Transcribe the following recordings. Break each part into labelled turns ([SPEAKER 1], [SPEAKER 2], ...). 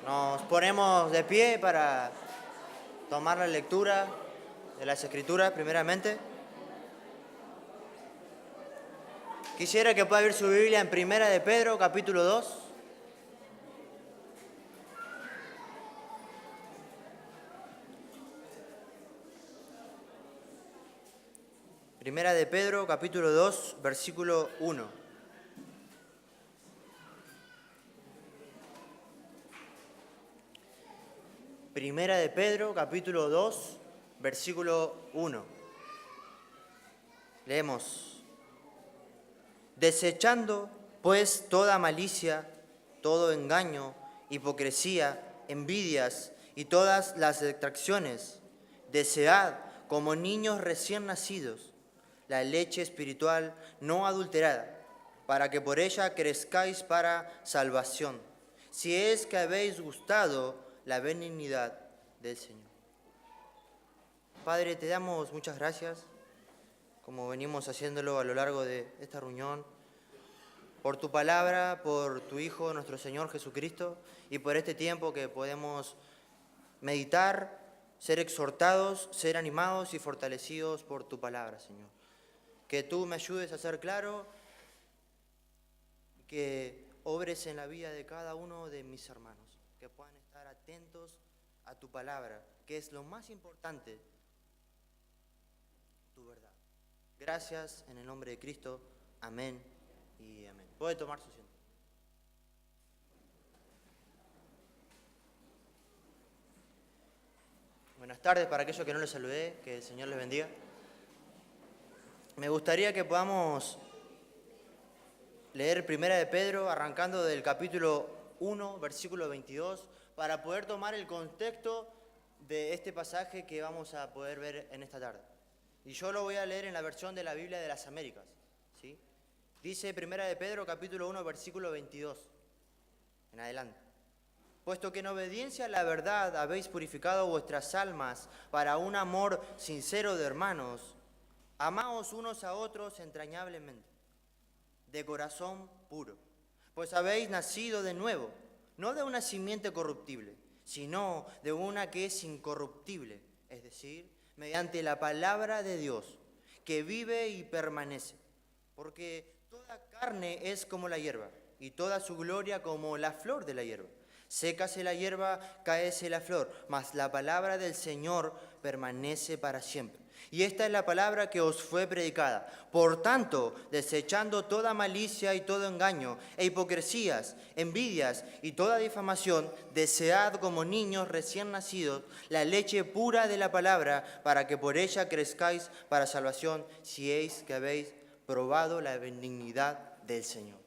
[SPEAKER 1] Nos ponemos de pie para tomar la lectura de las Escrituras primeramente. Quisiera que pueda abrir su Biblia en Primera de Pedro, capítulo 2. Primera de Pedro, capítulo 2, versículo 1. Primera de Pedro, capítulo 2, versículo 1. Leemos. Desechando, pues, toda malicia, todo engaño, hipocresía, envidias y todas las detracciones, desead, como niños recién nacidos, la leche espiritual no adulterada, para que por ella crezcáis para salvación, si es que habéis gustado la benignidad del Señor. Padre, te damos muchas gracias, como venimos haciéndolo a lo largo de esta reunión, por tu palabra, por tu Hijo, nuestro Señor Jesucristo, y por este tiempo que podemos meditar, ser exhortados, ser animados y fortalecidos por tu palabra, Señor. Que tú me ayudes a ser claro, que obres en la vida de cada uno de mis hermanos, que puedan estar atentos a tu palabra, que es lo más importante, tu verdad. Gracias en el nombre de Cristo. Amén y amén. Puede tomar su asiento. Buenas tardes para aquellos que no les saludé, que el Señor les bendiga. Me gustaría que podamos leer Primera de Pedro, arrancando del capítulo 1, versículo 22, para poder tomar el contexto de este pasaje que vamos a poder ver en esta tarde. Y yo lo voy a leer en la versión de la Biblia de las Américas, ¿sí? Dice Primera de Pedro, capítulo 1, versículo 22, en adelante. Puesto que en obediencia a la verdad habéis purificado vuestras almas para un amor sincero de hermanos, amaos unos a otros entrañablemente, de corazón puro, pues habéis nacido de nuevo, no de una simiente corruptible, sino de una que es incorruptible, es decir, mediante la palabra de Dios, que vive y permanece. Porque toda carne es como la hierba, y toda su gloria como la flor de la hierba. Sécase la hierba, cáese la flor, mas la palabra del Señor permanece para siempre. Y esta es la palabra que os fue predicada. Por tanto, desechando toda malicia y todo engaño, e hipocresías, envidias y toda difamación, desead como niños recién nacidos la leche pura de la palabra, para que por ella crezcáis para salvación, si es que habéis probado la benignidad del Señor.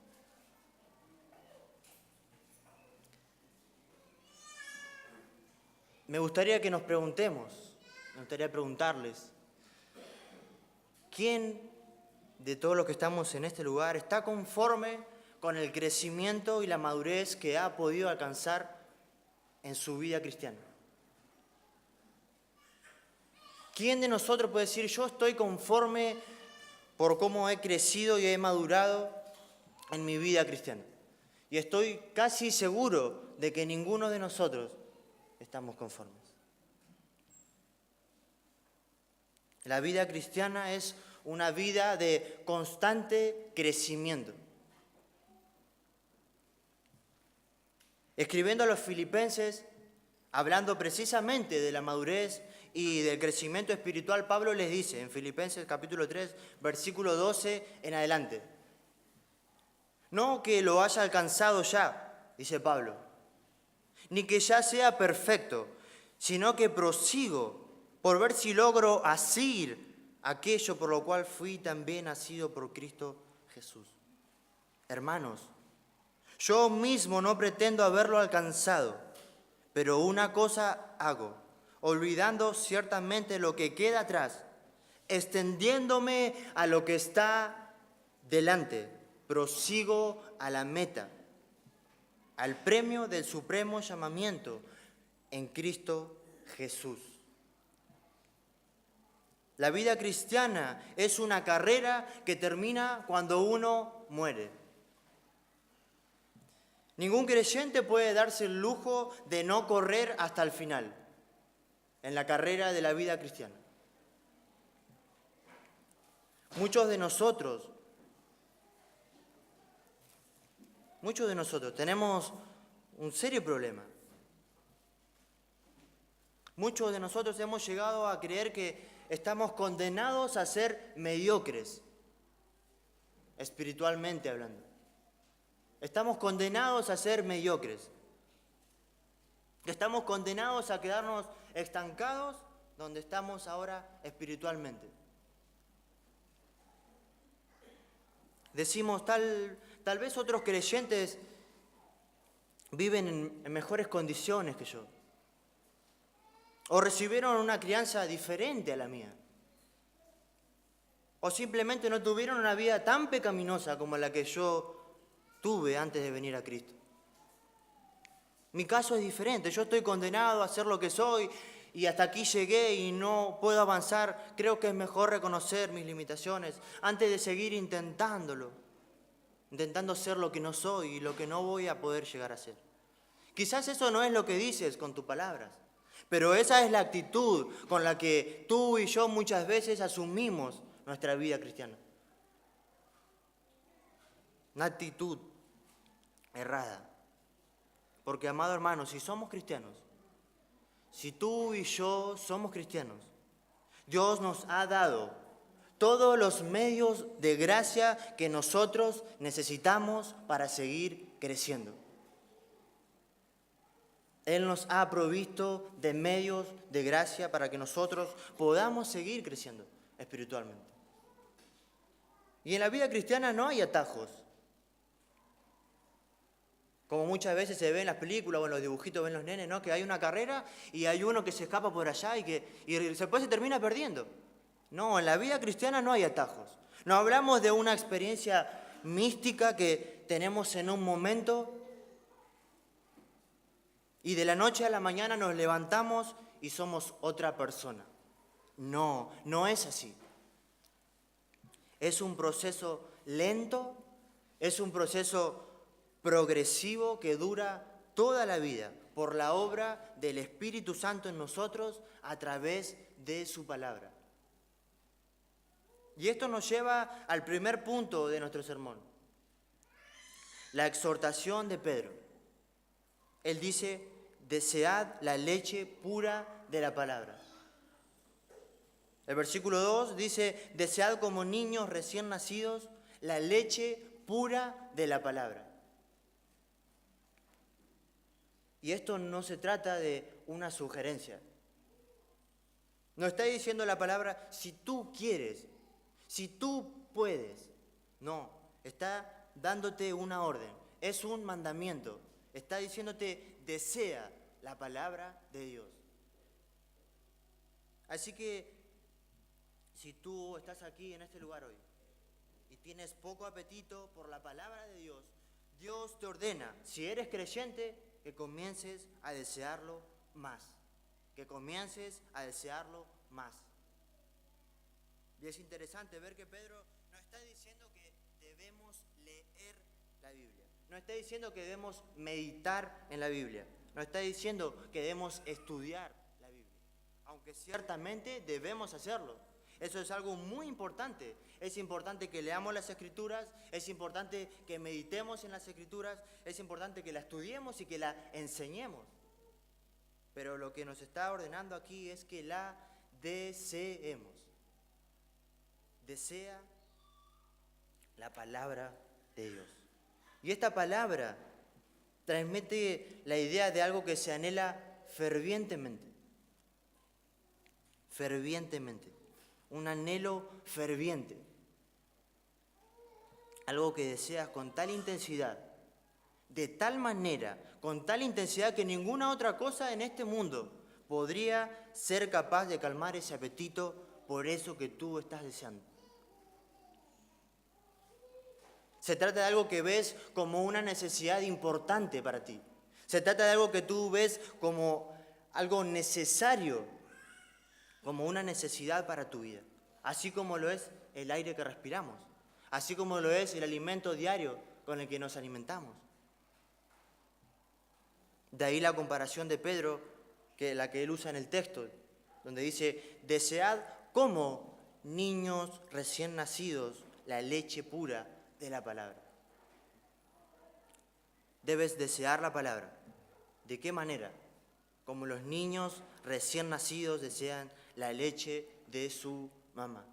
[SPEAKER 1] Me gustaría que nos preguntemos, me gustaría preguntarles, ¿quién de todos los que estamos en este lugar está conforme con el crecimiento y la madurez que ha podido alcanzar en su vida cristiana? ¿Quién de nosotros puede decir, yo estoy conforme por cómo he crecido y he madurado en mi vida cristiana? Y estoy casi seguro de que ninguno de nosotros estamos conformes. La vida cristiana es una vida de constante crecimiento. Escribiendo a los filipenses, hablando precisamente de la madurez y del crecimiento espiritual, Pablo les dice en Filipenses capítulo 3, versículo 12 en adelante: no que lo haya alcanzado ya, dice Pablo, ni que ya sea perfecto, sino que prosigo por ver si logro asir aquello por lo cual fui también asido por Cristo Jesús. Hermanos, yo mismo no pretendo haberlo alcanzado, pero una cosa hago, olvidando ciertamente lo que queda atrás, extendiéndome a lo que está delante, prosigo a la meta, al premio del supremo llamamiento en Cristo Jesús. La vida cristiana es una carrera que termina cuando uno muere. Ningún creyente puede darse el lujo de no correr hasta el final en la carrera de la vida cristiana. Muchos de nosotros tenemos un serio problema. Muchos de nosotros hemos llegado a creer que estamos condenados a ser mediocres, espiritualmente hablando. Estamos condenados a ser mediocres. Estamos condenados a quedarnos estancados donde estamos ahora espiritualmente. Decimos, tal vez otros creyentes viven en mejores condiciones que yo. O recibieron una crianza diferente a la mía. O simplemente no tuvieron una vida tan pecaminosa como la que yo tuve antes de venir a Cristo. Mi caso es diferente. Yo estoy condenado a ser lo que soy y hasta aquí llegué y no puedo avanzar. Creo que es mejor reconocer mis limitaciones antes de seguir intentando ser lo que no soy y lo que no voy a poder llegar a ser. Quizás eso no es lo que dices con tus palabras, pero esa es la actitud con la que tú y yo muchas veces asumimos nuestra vida cristiana. Una actitud errada. Porque, amado hermano, si somos cristianos, si tú y yo somos cristianos, Dios nos ha dado todos los medios de gracia que nosotros necesitamos para seguir creciendo. Él nos ha provisto de medios de gracia para que nosotros podamos seguir creciendo espiritualmente. Y en la vida cristiana no hay atajos. Como muchas veces se ve en las películas o en los dibujitos, ven los nenes, ¿no? Que hay una carrera y hay uno que se escapa por allá y después se termina perdiendo. No, en la vida cristiana no hay atajos. No hablamos de una experiencia mística que tenemos en un momento y de la noche a la mañana nos levantamos y somos otra persona. No, no es así. Es un proceso lento, es un proceso progresivo que dura toda la vida por la obra del Espíritu Santo en nosotros a través de su palabra. Y esto nos lleva al primer punto de nuestro sermón, la exhortación de Pedro. Él dice, desead la leche pura de la palabra. El versículo 2 dice, desead como niños recién nacidos la leche pura de la palabra. Y esto no se trata de una sugerencia. No está diciendo la palabra, si tú quieres, si tú puedes. No, está dándote una orden, es un mandamiento. Está diciéndote, desea la palabra de Dios. Así que, si tú estás aquí en este lugar hoy y tienes poco apetito por la palabra de Dios, Dios te ordena, si eres creyente, que comiences a desearlo más. Que comiences a desearlo más. Y es interesante ver que Pedro no está diciendo que debemos leer la Biblia. No está diciendo que debemos meditar en la Biblia. No está diciendo que debemos estudiar la Biblia. Aunque ciertamente debemos hacerlo. Eso es algo muy importante. Es importante que leamos las Escrituras, es importante que meditemos en las Escrituras, es importante que la estudiemos y que la enseñemos. Pero lo que nos está ordenando aquí es que la deseemos. Desea la palabra de Dios. Y esta palabra transmite la idea de algo que se anhela fervientemente. Fervientemente. Un anhelo ferviente. Algo que deseas con tal intensidad, de tal manera, con tal intensidad que ninguna otra cosa en este mundo podría ser capaz de calmar ese apetito por eso que tú estás deseando. Se trata de algo que ves como una necesidad importante para ti. Se trata de algo que tú ves como algo necesario, como una necesidad para tu vida. Así como lo es el aire que respiramos. Así como lo es el alimento diario con el que nos alimentamos. De ahí la comparación de Pedro, la que él usa en el texto, donde dice, desead como niños recién nacidos la leche pura de la palabra. Debes desear la palabra. ¿De qué manera? Como los niños recién nacidos desean la leche de su mamá.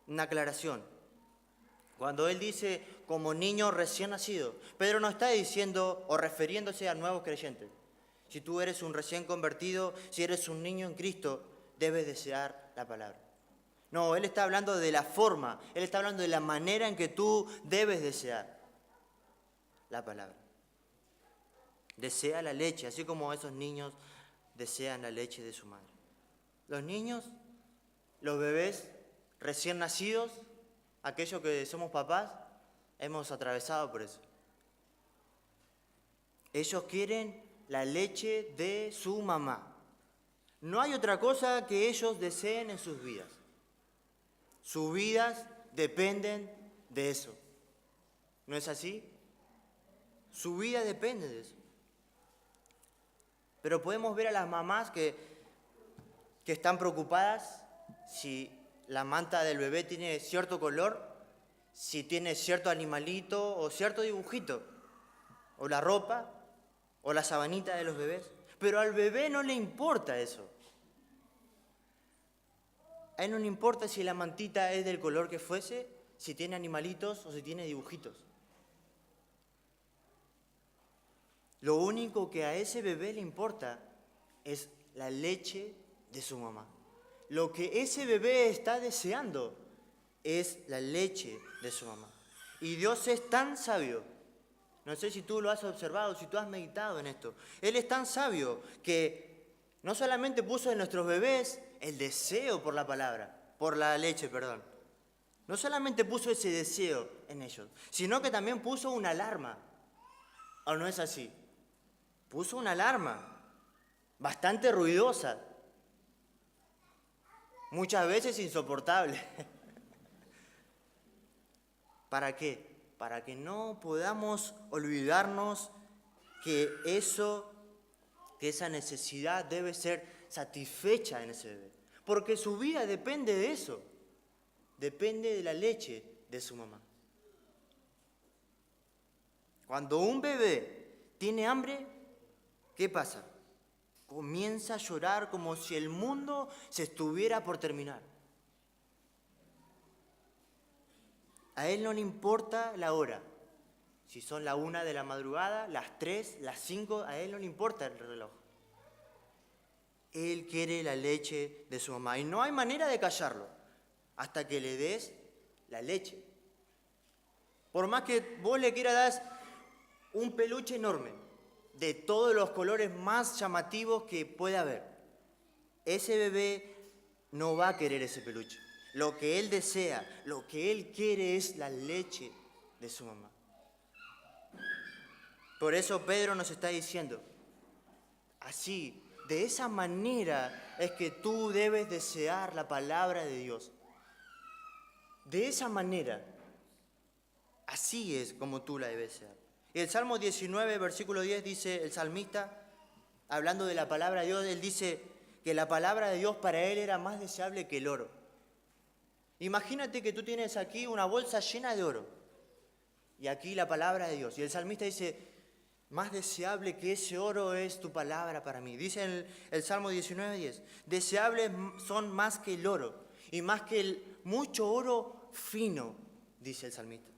[SPEAKER 1] Una aclaración. Cuando él dice como niño recién nacido, Pedro no está diciendo o refiriéndose a nuevos creyentes. Si tú eres un recién convertido, si eres un niño en Cristo, debes desear la palabra. No, él está hablando de la forma, él está hablando de la manera en que tú debes desear la palabra. Desea la leche, así como esos niños desean la leche de su madre. Los niños, los bebés recién nacidos, aquellos que somos papás, hemos atravesado por eso. Ellos quieren la leche de su mamá. No hay otra cosa que ellos deseen en sus vidas. Sus vidas dependen de eso. ¿No es así? Su vida depende de eso. Pero podemos ver a las mamás que están preocupadas si la manta del bebé tiene cierto color, si tiene cierto animalito o cierto dibujito, o la ropa, o la sabanita de los bebés. Pero al bebé no le importa eso. A él no le importa si la mantita es del color que fuese, si tiene animalitos o si tiene dibujitos. Lo único que a ese bebé le importa es la leche de su mamá. Lo que ese bebé está deseando es la leche de su mamá. Y Dios es tan sabio, no sé si tú lo has observado, si tú has meditado en esto. Él es tan sabio que no solamente puso en nuestros bebés el deseo por la palabra, por la leche, perdón. No solamente puso ese deseo en ellos, sino que también puso una alarma. ¿O no es así? Puso una alarma bastante ruidosa, muchas veces insoportable. ¿Para qué? Para que no podamos olvidarnos que esa necesidad debe ser satisfecha en ese bebé. Porque su vida depende de eso. Depende de la leche de su mamá. Cuando un bebé tiene hambre, ¿qué pasa? Comienza a llorar como si el mundo se estuviera por terminar. A él no le importa la hora. Si son la 1 de la madrugada, las 3, las 5, a él no le importa el reloj. Él quiere la leche de su mamá y no hay manera de callarlo hasta que le des la leche. Por más que vos le quieras dar un peluche enorme, de todos los colores más llamativos que pueda haber, ese bebé no va a querer ese peluche. Lo que él desea, lo que él quiere es la leche de su mamá. Por eso Pedro nos está diciendo, así, de esa manera es que tú debes desear la palabra de Dios. De esa manera, así es como tú la debes desear. Y el Salmo 19, versículo 10 dice el salmista, hablando de la palabra de Dios, él dice que la palabra de Dios para él era más deseable que el oro. Imagínate que tú tienes aquí una bolsa llena de oro y aquí la palabra de Dios. Y el salmista dice, más deseable que ese oro es tu palabra para mí. Dice el Salmo 19:10, deseables son más que el oro y más que el mucho oro fino, dice el salmista.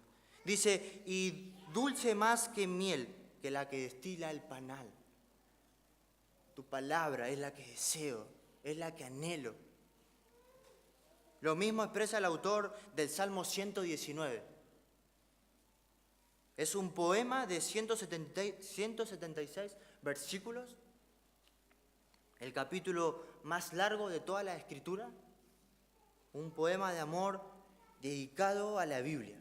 [SPEAKER 1] Dice, y dulce más que miel, que la que destila el panal. Tu palabra es la que deseo, es la que anhelo. Lo mismo expresa el autor del Salmo 119. Es un poema de 176 versículos, el capítulo más largo de toda la Escritura, un poema de amor dedicado a la Biblia.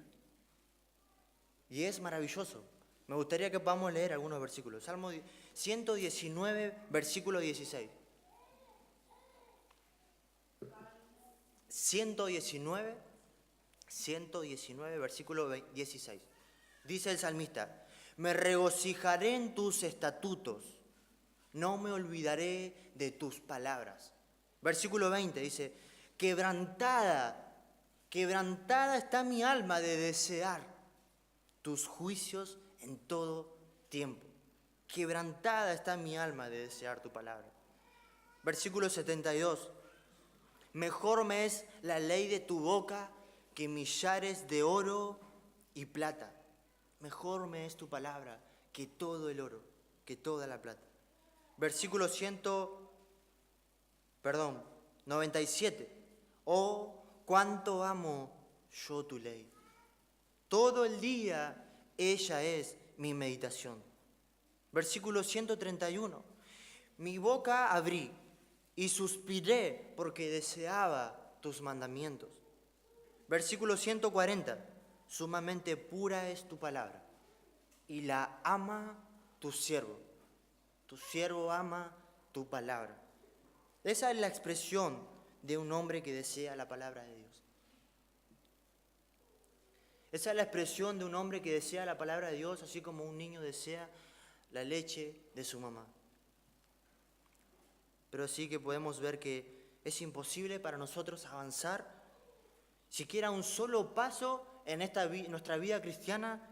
[SPEAKER 1] Y es maravilloso. Me gustaría que podamos leer algunos versículos. Salmo 119, versículo 16. 119, versículo 16. Dice el salmista, Me regocijaré en tus estatutos. No me olvidaré de tus palabras. Versículo 20 dice, quebrantada está mi alma de desear tus juicios en todo tiempo. Quebrantada está mi alma de desear tu palabra. Versículo 72. Mejor me es la ley de tu boca que millares de oro y plata. Mejor me es tu palabra que todo el oro, que toda la plata. Versículo 97. Oh, cuánto amo yo tu ley. Todo el día ella es mi meditación. Versículo 131. Mi boca abrí y suspiré porque deseaba tus mandamientos. Versículo 140. Sumamente pura es tu palabra y la ama tu siervo. Tu siervo ama tu palabra. Esa es la expresión de un hombre que desea la palabra de Dios. Esa es la expresión de un hombre que desea la palabra de Dios, así como un niño desea la leche de su mamá. Pero sí que podemos ver que es imposible para nosotros avanzar siquiera un solo paso en nuestra vida cristiana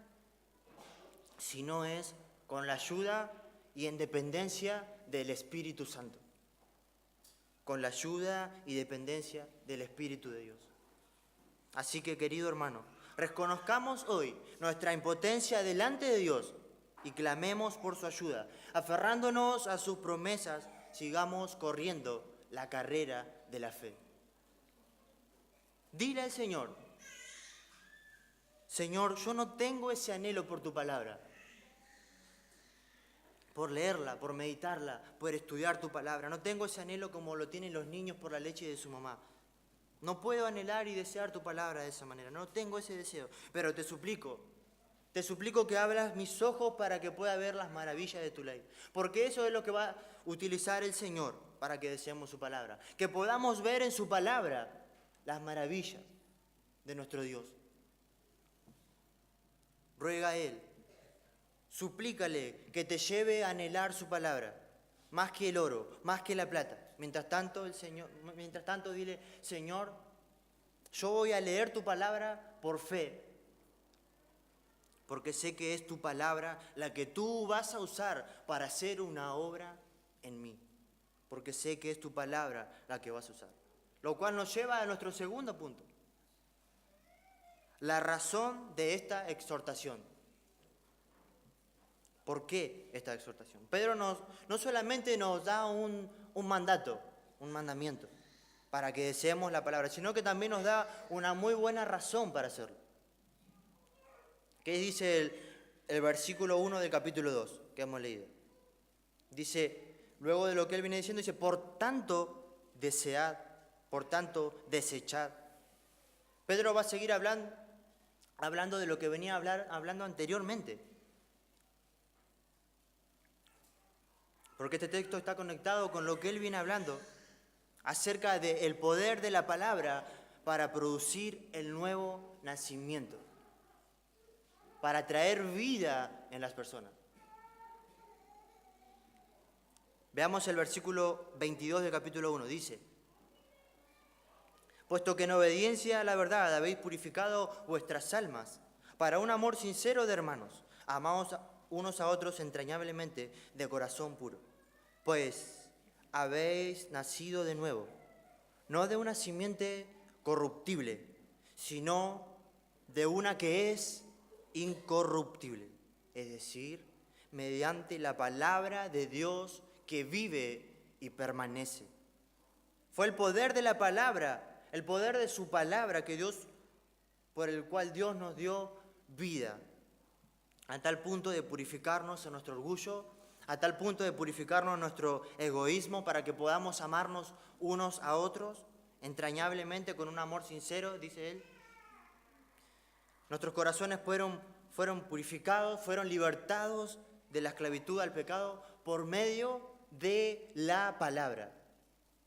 [SPEAKER 1] si no es con la ayuda y en dependencia del Espíritu Santo. Con la ayuda y dependencia del Espíritu de Dios. Así que, querido hermano, reconozcamos hoy nuestra impotencia delante de Dios y clamemos por su ayuda. Aferrándonos a sus promesas, sigamos corriendo la carrera de la fe. Dile al Señor, Señor, yo no tengo ese anhelo por tu palabra, por leerla, por meditarla, por estudiar tu palabra. No tengo ese anhelo como lo tienen los niños por la leche de su mamá. No puedo anhelar y desear tu palabra de esa manera. No tengo ese deseo. Pero te suplico que abras mis ojos para que pueda ver las maravillas de tu ley. Porque eso es lo que va a utilizar el Señor para que deseemos su palabra. Que podamos ver en su palabra las maravillas de nuestro Dios. Ruega a Él, suplícale que te lleve a anhelar su palabra, más que el oro, más que la plata. Mientras tanto, dile, Señor, yo voy a leer tu palabra por fe, porque sé que es tu palabra la que tú vas a usar para hacer una obra en mí, porque sé que es tu palabra la que vas a usar. Lo cual nos lleva a nuestro segundo punto, la razón de esta exhortación. ¿Por qué esta exhortación? Pedro no solamente nos da un mandato, un mandamiento, para que deseemos la palabra, sino que también nos da una muy buena razón para hacerlo. ¿Qué dice el versículo 1 del capítulo 2 que hemos leído? Dice, luego de lo que él viene diciendo, dice, por tanto, desead, por tanto, desechad. Pedro va a seguir hablando de lo que venía hablando anteriormente. Porque este texto está conectado con lo que él viene hablando acerca del poder de la palabra para producir el nuevo nacimiento, para traer vida en las personas. Veamos el versículo 22 del capítulo 1, dice, puesto que en obediencia a la verdad habéis purificado vuestras almas para un amor sincero de hermanos, amaos unos a otros entrañablemente de corazón puro, pues habéis nacido de nuevo, no de una simiente corruptible, sino de una que es incorruptible, es decir, mediante la palabra de Dios que vive y permanece. Fue el poder de la palabra, el poder de su palabra por el cual Dios nos dio vida, a tal punto de purificarnos en nuestro orgullo, a tal punto de purificarnos nuestro egoísmo para que podamos amarnos unos a otros entrañablemente con un amor sincero, dice él. Nuestros corazones fueron purificados, fueron libertados de la esclavitud al pecado por medio de la palabra.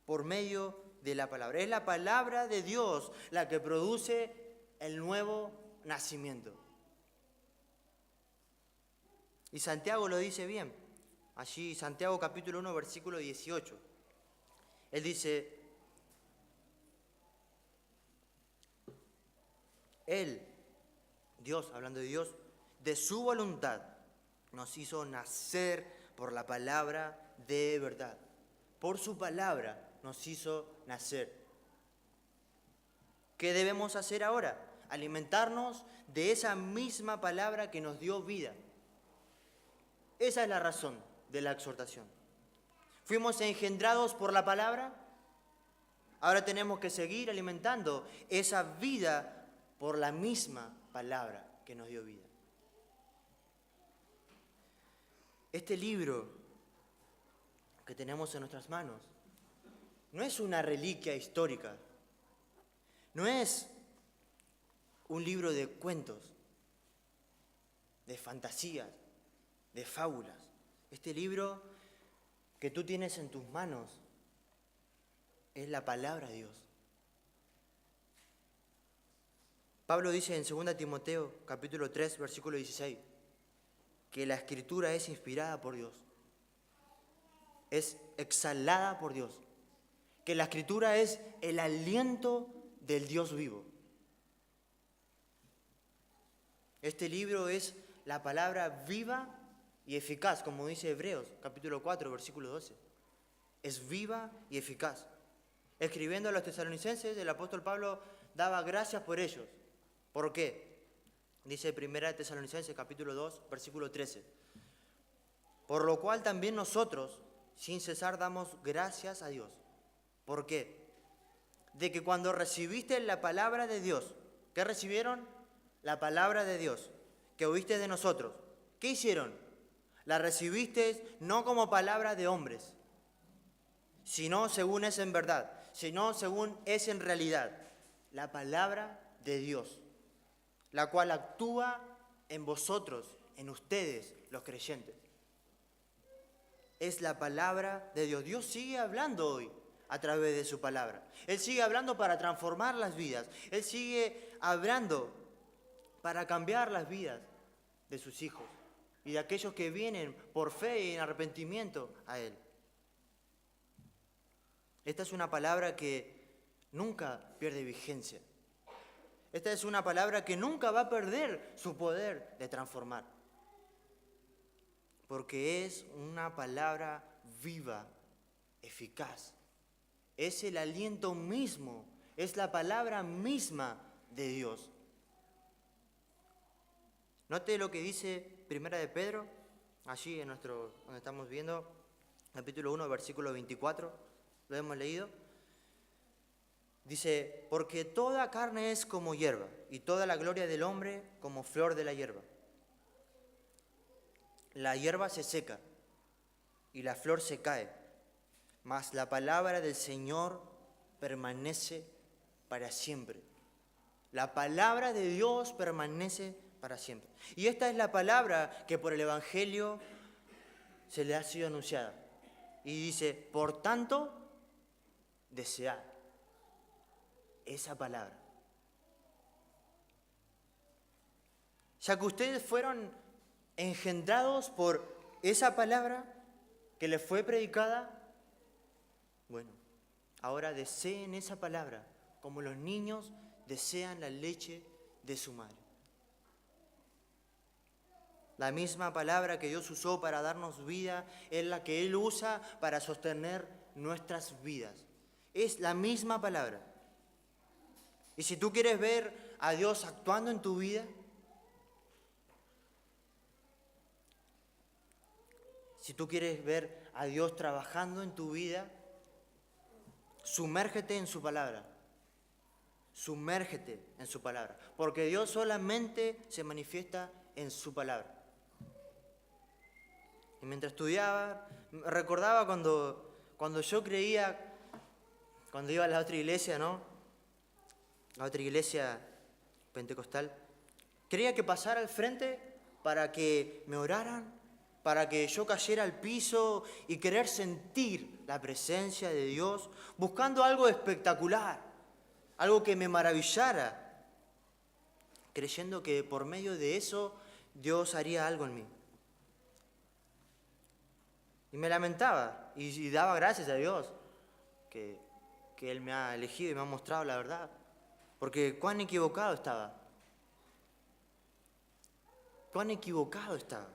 [SPEAKER 1] Por medio de la palabra. Es la palabra de Dios la que produce el nuevo nacimiento. Y Santiago lo dice bien. Allí, Santiago capítulo 1, versículo 18. Él dice, Él, Dios, hablando de Dios, de su voluntad nos hizo nacer por la palabra de verdad. Por su palabra nos hizo nacer. ¿Qué debemos hacer ahora? Alimentarnos de esa misma palabra que nos dio vida. Esa es la razón de la exhortación. Fuimos engendrados por la palabra, ahora tenemos que seguir alimentando esa vida por la misma palabra que nos dio vida. Este libro que tenemos en nuestras manos no es una reliquia histórica, no es un libro de cuentos, de fantasías, de fábulas. Este libro que tú tienes en tus manos es la palabra de Dios. Pablo dice en 2 Timoteo, capítulo 3, versículo 16, que la Escritura es inspirada por Dios, es exhalada por Dios, que la Escritura es el aliento del Dios vivo. Este libro es la palabra viva y eficaz, como dice Hebreos, capítulo 4, versículo 12. Es viva y eficaz. Escribiendo a los tesalonicenses, el apóstol Pablo daba gracias por ellos. ¿Por qué? Dice 1 Tesalonicenses, capítulo 2, versículo 13. Por lo cual también nosotros, sin cesar, damos gracias a Dios. ¿Por qué? De que cuando recibiste la palabra de Dios, ¿qué recibieron? La palabra de Dios, que oíste de nosotros. ¿Qué hicieron? La recibiste no como palabra de hombres, sino según es en verdad, sino según es en realidad, la palabra de Dios, la cual actúa en vosotros, en ustedes, los creyentes. Es la palabra de Dios. Dios sigue hablando hoy a través de su palabra. Él sigue hablando para transformar las vidas. Él sigue hablando para cambiar las vidas de sus hijos y de aquellos que vienen por fe y en arrepentimiento a Él. Esta es una palabra que nunca pierde vigencia. Esta es una palabra que nunca va a perder su poder de transformar. Porque es una palabra viva, eficaz. Es el aliento mismo, es la palabra misma de Dios. Note lo que dice Primera de Pedro, allí donde estamos viendo, capítulo 1, versículo 24, lo hemos leído. Dice, porque toda carne es como hierba, y toda la gloria del hombre como flor de la hierba. La hierba se seca, y la flor se cae, mas la palabra del Señor permanece para siempre. La palabra de Dios permanece para siempre. Y esta es la palabra que por el Evangelio se le ha sido anunciada. Y dice, por tanto, desead esa palabra. Ya que ustedes fueron engendrados por esa palabra que les fue predicada, bueno, ahora deseen esa palabra como los niños desean la leche de su madre. La misma palabra que Dios usó para darnos vida es la que Él usa para sostener nuestras vidas. Es la misma palabra. Y si tú quieres ver a Dios actuando en tu vida, si tú quieres ver a Dios trabajando en tu vida, sumérgete en su palabra. Sumérgete en su palabra. Porque Dios solamente se manifiesta en su palabra. Y mientras estudiaba, recordaba cuando yo creía, cuando iba a la otra iglesia, ¿no? La otra iglesia pentecostal, creía que pasara al frente para que me oraran, para que yo cayera al piso y querer sentir la presencia de Dios, buscando algo espectacular, algo que me maravillara, creyendo que por medio de eso Dios haría algo en mí. Y me lamentaba y daba gracias a Dios que, que Él me ha elegido y me ha mostrado la verdad. Porque cuán equivocado estaba. Cuán equivocado estaba.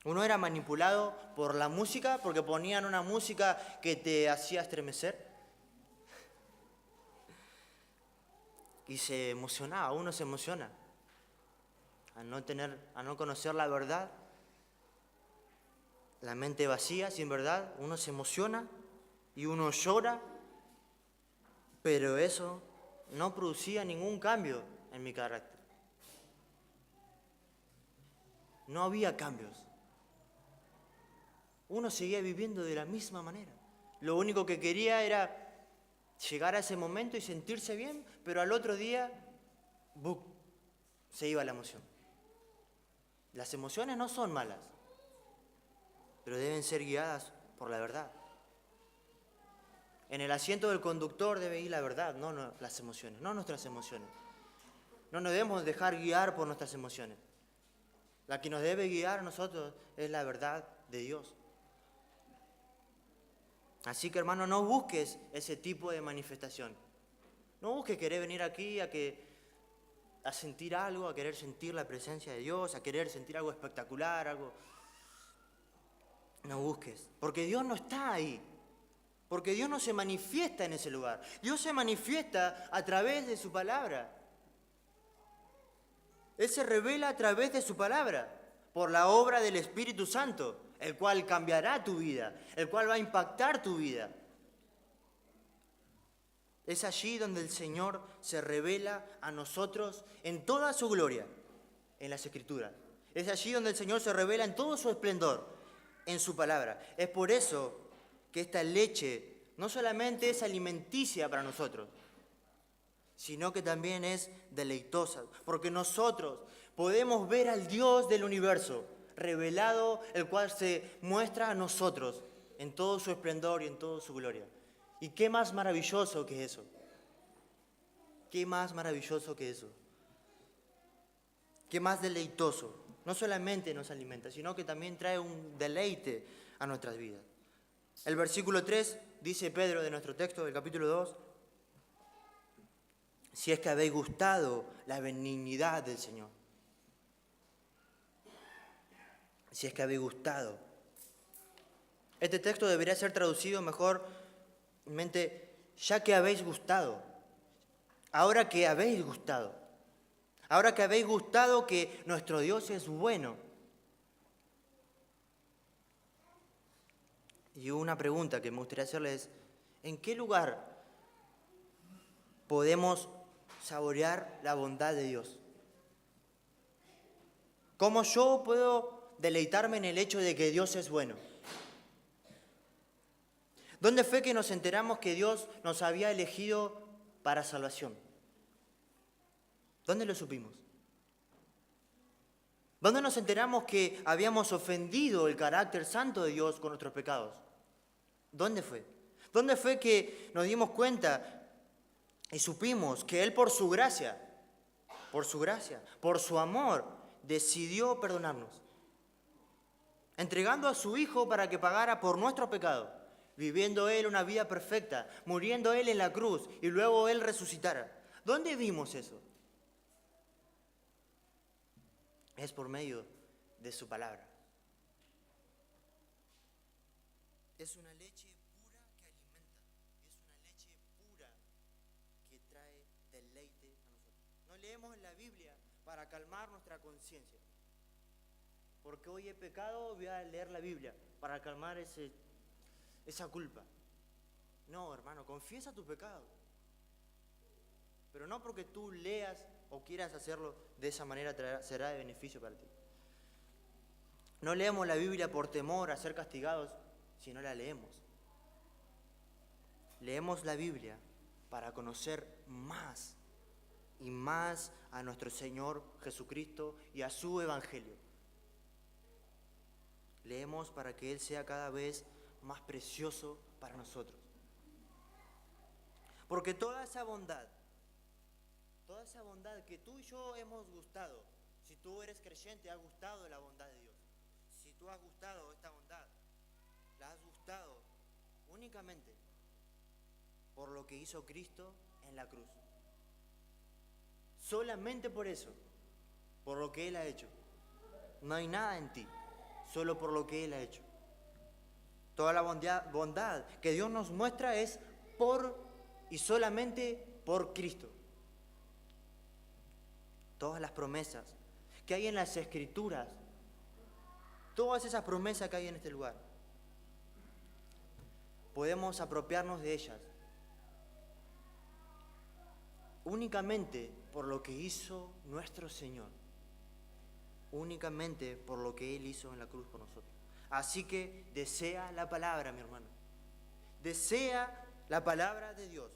[SPEAKER 1] Uno era manipulado por la música, porque ponían una música que te hacía estremecer. Y se emocionaba, uno se emociona. Al no conocer la verdad, la mente vacía, sin verdad, uno se emociona y uno llora, pero eso no producía ningún cambio en mi carácter. No había cambios. Uno seguía viviendo de la misma manera. Lo único que quería era llegar a ese momento y sentirse bien, pero al otro día, ¡buc!, se iba la emoción. Las emociones no son malas, pero deben ser guiadas por la verdad. En el asiento del conductor debe ir la verdad, no las emociones, no nuestras emociones. No nos debemos dejar guiar por nuestras emociones. La que nos debe guiar a nosotros es la verdad de Dios. Así que, hermano, no busques ese tipo de manifestación. No busques querer venir aquí a sentir algo, a querer sentir la presencia de Dios, a querer sentir algo espectacular, algo. No busques, porque Dios no está ahí. Porque Dios no se manifiesta en ese lugar. Dios se manifiesta a través de su palabra. Él se revela a través de su palabra, por la obra del Espíritu Santo, el cual cambiará tu vida, el cual va a impactar tu vida. Es allí donde el Señor se revela a nosotros en toda su gloria, en las Escrituras. Es allí donde el Señor se revela en todo su esplendor, en su palabra. Es por eso que esta leche no solamente es alimenticia para nosotros, sino que también es deleitosa, porque nosotros podemos ver al Dios del universo revelado, el cual se muestra a nosotros en todo su esplendor y en toda su gloria. ¿Y qué más maravilloso que eso? ¿Qué más maravilloso que eso? ¿Qué más deleitoso? No solamente nos alimenta, sino que también trae un deleite a nuestras vidas. El versículo 3 dice Pedro de nuestro texto del capítulo 2, si es que habéis gustado la benignidad del Señor. Si es que habéis gustado. Este texto debería ser traducido mejormente, ya que habéis gustado. Ahora que habéis gustado. Ahora que habéis gustado que nuestro Dios es bueno. Y una pregunta que me gustaría hacerles es, ¿en qué lugar podemos saborear la bondad de Dios? ¿Cómo yo puedo deleitarme en el hecho de que Dios es bueno? ¿Dónde fue que nos enteramos que Dios nos había elegido para salvación? ¿Dónde lo supimos? ¿Dónde nos enteramos que habíamos ofendido el carácter santo de Dios con nuestros pecados? ¿Dónde fue? ¿Dónde fue que nos dimos cuenta y supimos que Él por su gracia, por su amor, decidió perdonarnos? Entregando a su Hijo para que pagara por nuestro pecado, viviendo Él una vida perfecta, muriendo Él en la cruz y luego Él resucitara. ¿Dónde vimos eso? Es por medio de su palabra. Es una leche pura que alimenta, es una leche pura que trae deleite a nosotros. No leemos la Biblia para calmar nuestra conciencia. Porque hoy he pecado, voy a leer la Biblia para calmar esa culpa. No, hermano, confiesa tu pecado. Pero no porque tú leas o quieras hacerlo de esa manera será de beneficio para ti. No leemos la Biblia por temor a ser castigados, si no la leemos. Leemos la Biblia para conocer más y más a nuestro Señor Jesucristo y a su Evangelio. Leemos para que Él sea cada vez más precioso para nosotros. Porque toda esa bondad que tú y yo hemos gustado, si tú eres creyente, has gustado de la bondad de Dios. Si tú has gustado esta bondad, la has gustado únicamente por lo que hizo Cristo en la cruz. Solamente por eso, por lo que Él ha hecho. No hay nada en ti, solo por lo que Él ha hecho. Toda la bondad que Dios nos muestra es por y solamente por Cristo. Todas las promesas que hay en las Escrituras, todas esas promesas que hay en este lugar, podemos apropiarnos de ellas únicamente por lo que hizo nuestro Señor, únicamente por lo que Él hizo en la cruz por nosotros. Así que desea la palabra, mi hermano. Desea la palabra de Dios.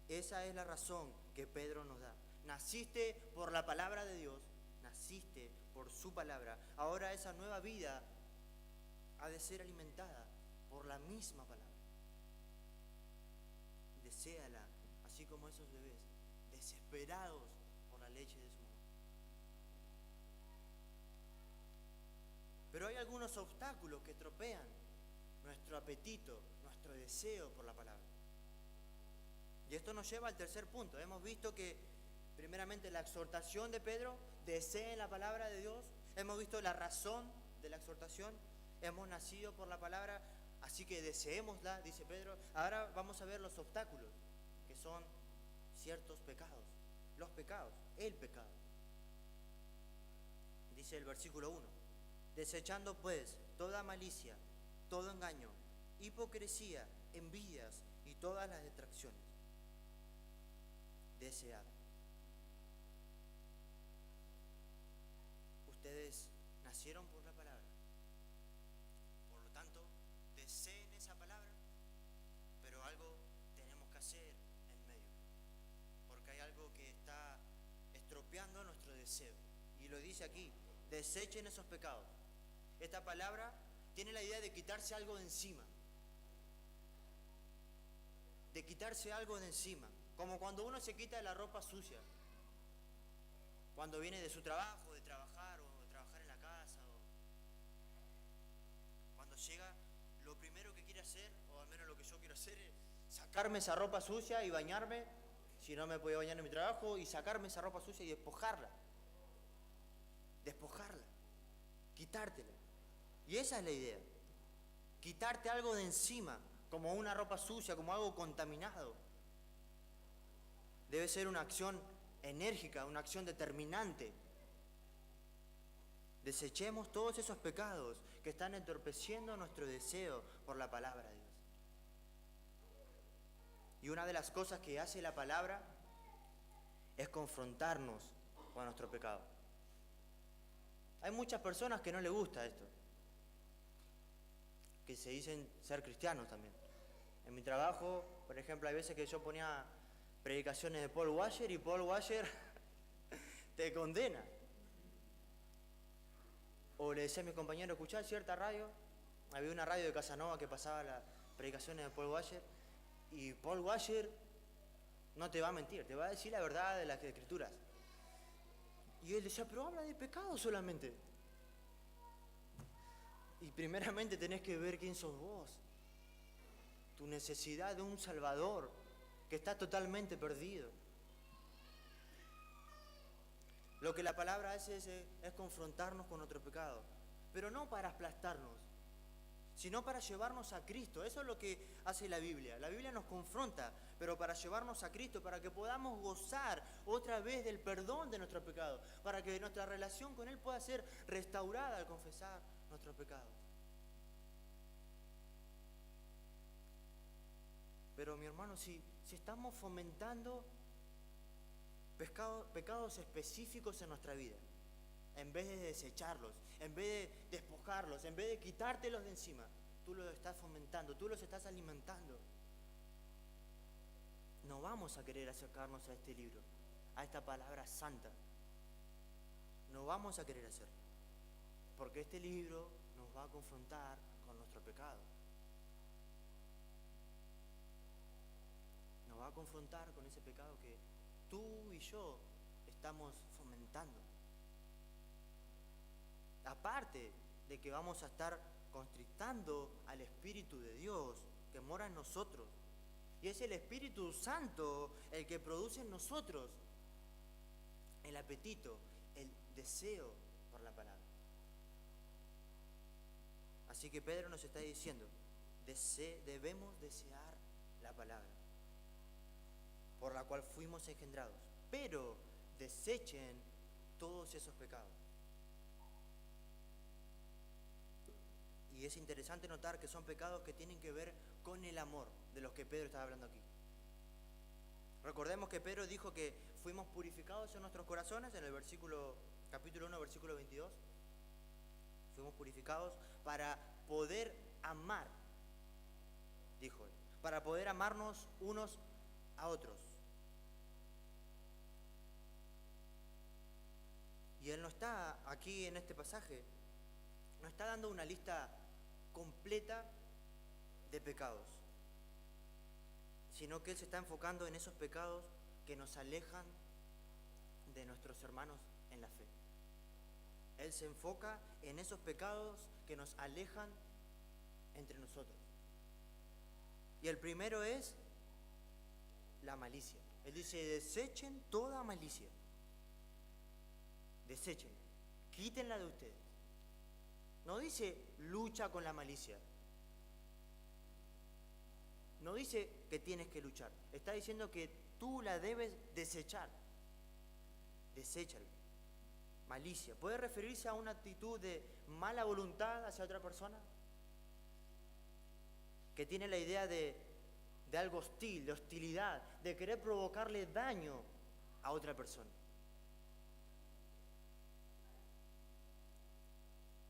[SPEAKER 1] Esa es la razón que Pedro nos da. Naciste por la palabra de Dios, naciste por su palabra. Ahora esa nueva vida ha de ser alimentada por la misma palabra. Deséala, así como esos bebés, desesperados por la leche de su mamá. Pero hay algunos obstáculos que estropean nuestro apetito, nuestro deseo por la palabra. Y esto nos lleva al tercer punto. Hemos visto que, primeramente, la exhortación de Pedro, deseen la palabra de Dios. Hemos visto la razón de la exhortación. Hemos nacido por la palabra, así que deseémosla, dice Pedro. Ahora vamos a ver los obstáculos, que son ciertos pecados. Los pecados, el pecado. Dice el versículo 1. Desechando pues toda malicia, todo engaño, hipocresía, envidias y todas las detracciones. Desead. Ustedes nacieron por la palabra. Por lo tanto, deseen esa palabra, pero algo tenemos que hacer en medio. Porque hay algo que está estropeando nuestro deseo. Y lo dice aquí, desechen esos pecados. Esta palabra tiene la idea de quitarse algo de encima. De quitarse algo de encima. Como cuando uno se quita la ropa sucia. Cuando viene de su trabajo, de trabajar o de trabajar en la casa. Cuando llega, lo primero que quiere hacer, o al menos lo que yo quiero hacer, es sacarme esa ropa sucia y bañarme, si no me podía bañar en mi trabajo, y sacarme esa ropa sucia y despojarla. Despojarla. Quitártela. Y esa es la idea. Quitarte algo de encima, como una ropa sucia, como algo contaminado. Debe ser una acción enérgica, una acción determinante. Desechemos todos esos pecados que están entorpeciendo nuestro deseo por la palabra de Dios. Y una de las cosas que hace la palabra es confrontarnos con nuestro pecado. Hay muchas personas que no les gusta esto, que se dicen ser cristianos también. En mi trabajo, por ejemplo, hay veces que yo ponía predicaciones de Paul Washer y Paul Washer te condena. O le decía a mi compañero, escuchá cierta radio. Había una radio de Casanova que pasaba las predicaciones de Paul Washer, y Paul Washer no te va a mentir, te va a decir la verdad de las Escrituras. Y él decía, pero habla de pecado solamente. Y primeramente tenés que ver quién sos vos. Tu necesidad de un Salvador que está totalmente perdido. Lo que la palabra hace es confrontarnos con nuestro pecado. Pero no para aplastarnos, sino para llevarnos a Cristo. Eso es lo que hace la Biblia. La Biblia nos confronta, pero para llevarnos a Cristo, para que podamos gozar otra vez del perdón de nuestro pecado, para que nuestra relación con Él pueda ser restaurada al confesar nuestros pecados. Pero mi hermano, si estamos fomentando pecados específicos en nuestra vida, en vez de desecharlos, en vez de despojarlos, en vez de quitártelos de encima, tú los estás fomentando, tú los estás alimentando. No vamos a querer acercarnos a este libro, a esta palabra santa. No vamos a querer hacerlo, porque este libro nos va a confrontar con nuestro pecado. Nos va a confrontar con ese pecado que tú y yo estamos fomentando. Aparte de que vamos a estar constrictando al Espíritu de Dios que mora en nosotros. Y es el Espíritu Santo el que produce en nosotros el apetito, el deseo por la palabra. Así que Pedro nos está diciendo, debemos desear la palabra, por la cual fuimos engendrados, pero desechen todos esos pecados. Y es interesante notar que son pecados que tienen que ver con el amor, de los que Pedro está hablando aquí. Recordemos que Pedro dijo que fuimos purificados en nuestros corazones, en el capítulo 1, versículo 22. Fuimos purificados para poder amar, dijo él, para poder amarnos unos a otros. Y él no está aquí en este pasaje, no está dando una lista completa de pecados, sino que él se está enfocando en esos pecados que nos alejan de nuestros hermanos en la fe. Él se enfoca en esos pecados que nos alejan entre nosotros. Y el primero es la malicia. Él dice, desechen toda malicia. Desechen, quítenla de ustedes. No dice lucha con la malicia. No dice que tienes que luchar. Está diciendo que tú la debes desechar. Deséchala. Malicia. ¿Puede referirse a una actitud de mala voluntad hacia otra persona? Que tiene la idea de algo hostil, de hostilidad, de querer provocarle daño a otra persona.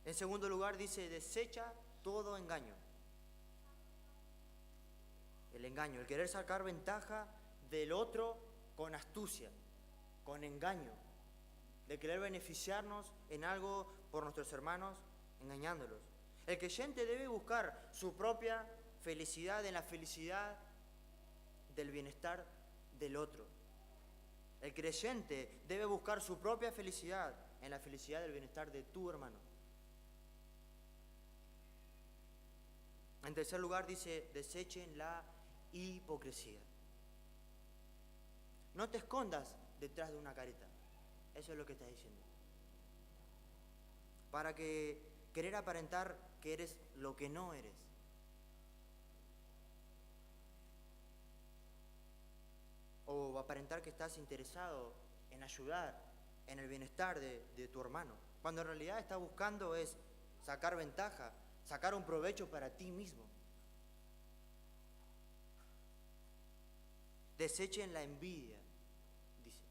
[SPEAKER 1] En segundo lugar dice, desecha todo engaño. El engaño, el querer sacar ventaja del otro con astucia, con engaño, de querer beneficiarnos en algo por nuestros hermanos, engañándolos. El creyente debe buscar su propia felicidad en la felicidad del bienestar del otro. El creyente debe buscar su propia felicidad en la felicidad del bienestar de tu hermano. En tercer lugar dice, desechen la hipocresía. No te escondas detrás de una careta. Eso es lo que está diciendo. Para que querer aparentar que eres lo que no eres. O aparentar que estás interesado en ayudar en el bienestar de tu hermano. Cuando en realidad estás buscando es sacar ventaja, sacar un provecho para ti mismo. Desechen la envidia, dice.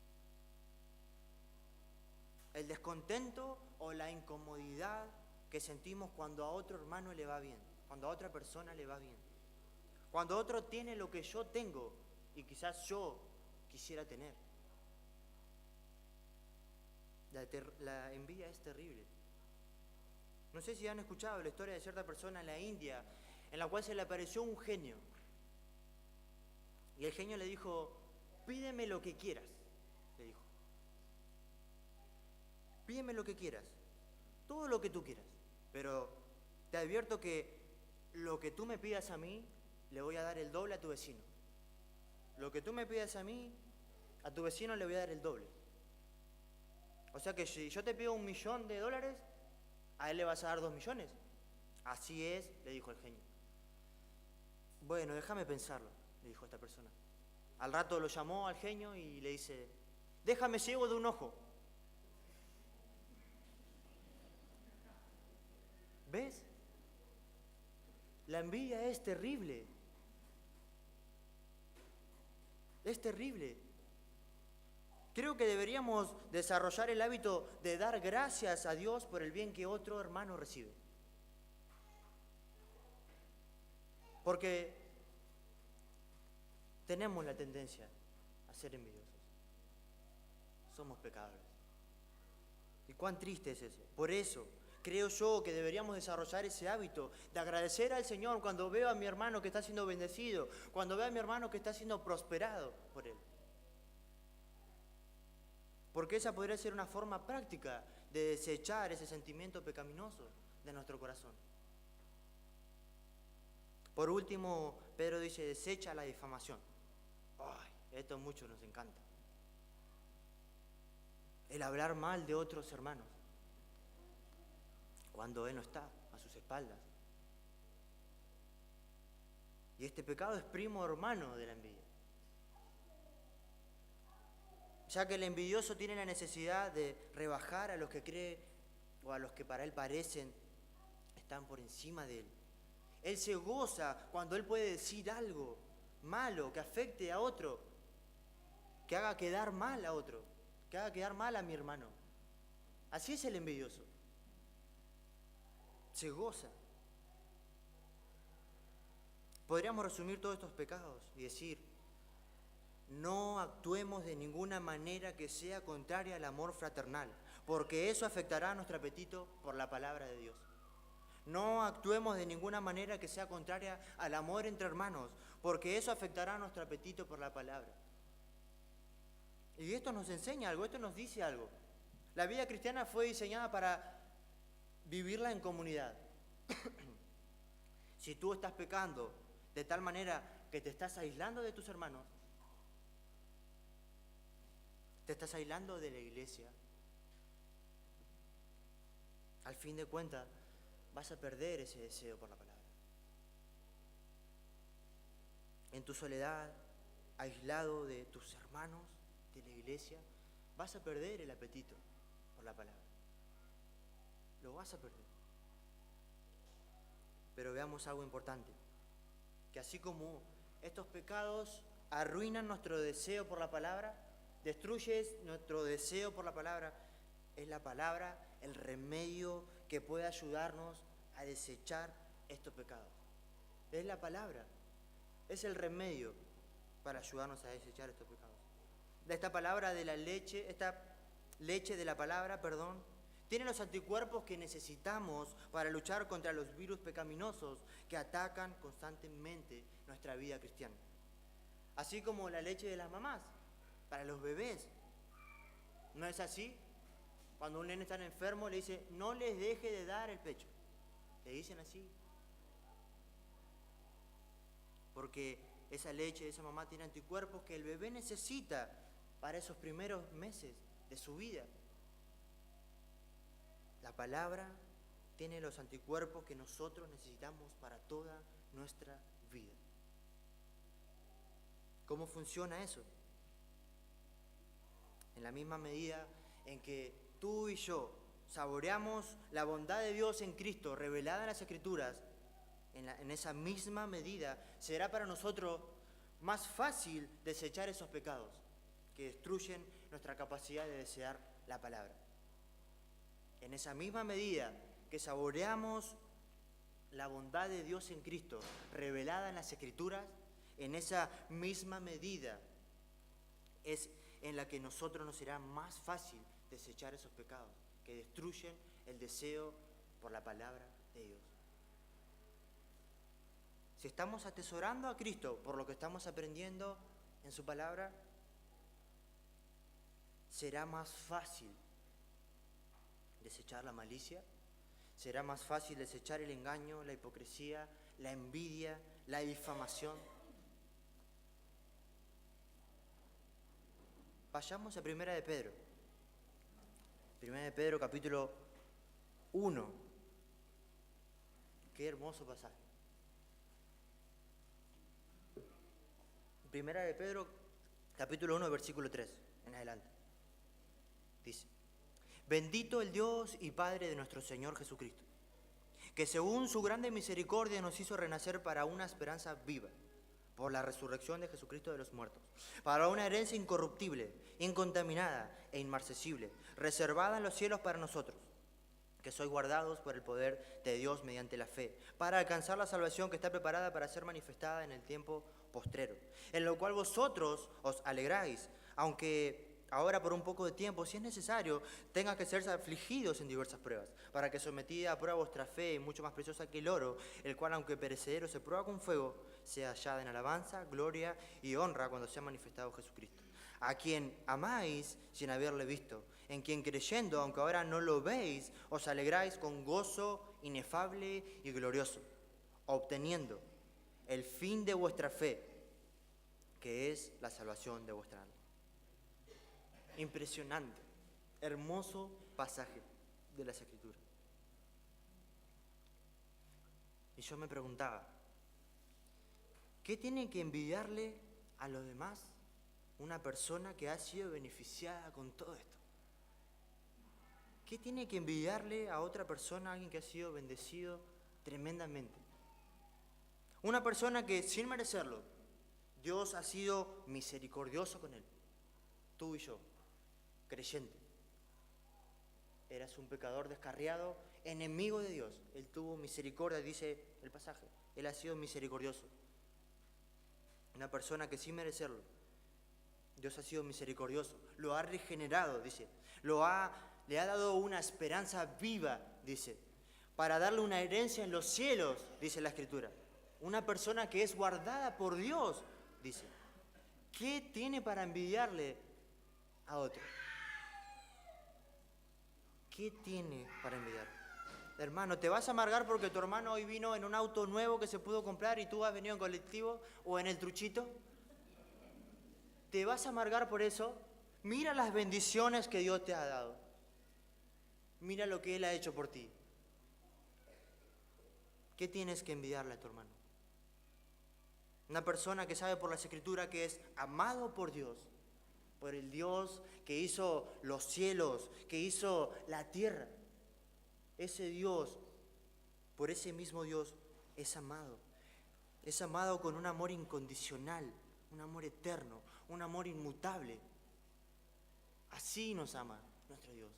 [SPEAKER 1] El descontento o la incomodidad que sentimos cuando a otro hermano le va bien, cuando a otra persona le va bien. Cuando otro tiene lo que yo tengo y quizás yo quisiera tener. La envidia es terrible. No sé si han escuchado la historia de cierta persona en la India, en la cual se le apareció un genio. Y el genio le dijo, pídeme lo que quieras, le dijo. Pídeme lo que quieras, todo lo que tú quieras. Pero te advierto que lo que tú me pidas a mí, le voy a dar el doble a tu vecino. Lo que tú me pidas a mí, a tu vecino le voy a dar el doble. O sea que si yo te pido $1.000.000, a él le vas a dar 2 millones. Así es, le dijo el genio. Bueno, déjame pensarlo, le dijo esta persona. Al rato lo llamó al genio y le dice, déjame ciego de un ojo. ¿Ves? La envidia es terrible. Es terrible. Creo que deberíamos desarrollar el hábito de dar gracias a Dios por el bien que otro hermano recibe. Porque tenemos la tendencia a ser envidiosos. Somos pecadores. Y cuán triste es eso. Por eso creo yo que deberíamos desarrollar ese hábito de agradecer al Señor cuando veo a mi hermano que está siendo bendecido, cuando veo a mi hermano que está siendo prosperado por Él. Porque esa podría ser una forma práctica de desechar ese sentimiento pecaminoso de nuestro corazón. Por último, Pedro dice, desecha la difamación. Ay, esto a muchos nos encanta. El hablar mal de otros hermanos, cuando él no está, a sus espaldas. Y este pecado es primo hermano de la envidia. Ya que el envidioso tiene la necesidad de rebajar a los que cree o a los que para él parecen están por encima de él. Él se goza cuando él puede decir algo malo que afecte a otro, que haga quedar mal a otro, que haga quedar mal a mi hermano. Así es el envidioso. Se goza. Podríamos resumir todos estos pecados y decir, no actuemos de ninguna manera que sea contraria al amor fraternal, porque eso afectará nuestro apetito por la palabra de Dios. No actuemos de ninguna manera que sea contraria al amor entre hermanos, porque eso afectará nuestro apetito por la palabra. Y esto nos enseña algo, esto nos dice algo. La vida cristiana fue diseñada para vivirla en comunidad. Si tú estás pecando de tal manera que te estás aislando de tus hermanos, te estás aislando de la iglesia, al fin de cuentas vas a perder ese deseo por la palabra. En tu soledad, aislado de tus hermanos, de la iglesia, vas a perder el apetito por la palabra. Lo vas a perder. Pero veamos algo importante, que así como estos pecados arruinan nuestro deseo por la palabra, destruyes nuestro deseo por la palabra, es la palabra el remedio que puede ayudarnos a desechar estos pecados. Es la palabra, es el remedio para ayudarnos a desechar estos pecados. Esta palabra de la leche, esta leche de la palabra, tiene los anticuerpos que necesitamos para luchar contra los virus pecaminosos que atacan constantemente nuestra vida cristiana. Así como la leche de las mamás, para los bebés. ¿No es así? Cuando un nene está enfermo le dice, no les deje de dar el pecho. Le dicen así. Porque esa leche de esa mamá tiene anticuerpos que el bebé necesita para esos primeros meses de su vida. La palabra tiene los anticuerpos que nosotros necesitamos para toda nuestra vida. ¿Cómo funciona eso? En la misma medida en que tú y yo saboreamos la bondad de Dios en Cristo revelada en las Escrituras, en esa misma medida será para nosotros más fácil desechar esos pecados que destruyen nuestra capacidad de desear la palabra. En esa misma medida que saboreamos la bondad de Dios en Cristo revelada en las Escrituras, en esa misma medida es en la que nosotros nos será más fácil desechar esos pecados que destruyen el deseo por la palabra de Dios. Si estamos atesorando a Cristo por lo que estamos aprendiendo en su palabra, será más fácil desechar la malicia, será más fácil desechar el engaño, la hipocresía, la envidia, la difamación. Vayamos a Primera de Pedro. Primera de Pedro, capítulo 1. Qué hermoso pasaje. Primera de Pedro, capítulo 1, versículo 3, en adelante. Dice, bendito el Dios y Padre de nuestro Señor Jesucristo, que según su grande misericordia nos hizo renacer para una esperanza viva, por la resurrección de Jesucristo de los muertos, para una herencia incorruptible, incontaminada e inmarcesible, reservada en los cielos para nosotros, que sois guardados por el poder de Dios mediante la fe, para alcanzar la salvación que está preparada para ser manifestada en el tiempo postrero, en lo cual vosotros os alegráis, aunque ahora por un poco de tiempo, si es necesario, tenga que ser afligidos en diversas pruebas, para que sometida a prueba vuestra fe, mucho más preciosa que el oro, el cual aunque perecedero se prueba con fuego, sea hallada en alabanza, gloria y honra cuando sea manifestado Jesucristo, a quien amáis sin haberle visto, en quien creyendo, aunque ahora no lo veis, os alegráis con gozo inefable y glorioso, obteniendo el fin de vuestra fe, que es la salvación de vuestra alma. Impresionante, hermoso pasaje de las Escrituras. Y yo me preguntaba, ¿qué tiene que envidiarle a los demás una persona que ha sido beneficiada con todo esto? ¿Qué tiene que envidiarle a otra persona, a alguien que ha sido bendecido tremendamente? Una persona que sin merecerlo, Dios ha sido misericordioso con él. Tú y yo, creyente. Eras un pecador descarriado, enemigo de Dios. Él tuvo misericordia, dice el pasaje. Él ha sido misericordioso. Una persona que sin merecerlo, Dios ha sido misericordioso. Lo ha regenerado, dice. Le ha dado una esperanza viva, dice. Para darle una herencia en los cielos, dice la Escritura. Una persona que es guardada por Dios, dice. ¿Qué tiene para envidiarle a otro? ¿Qué tiene para envidiar? Hermano, ¿te vas a amargar porque tu hermano hoy vino en un auto nuevo que se pudo comprar y tú has venido en colectivo o en el truchito? ¿Te vas a amargar por eso? Mira las bendiciones que Dios te ha dado. Mira lo que Él ha hecho por ti. ¿Qué tienes que envidiarle a tu hermano? Una persona que sabe por las Escrituras que es amado por Dios, por el Dios que hizo los cielos, que hizo la tierra. Ese Dios, por ese mismo Dios, es amado. Es amado con un amor incondicional, un amor eterno, un amor inmutable. Así nos ama nuestro Dios.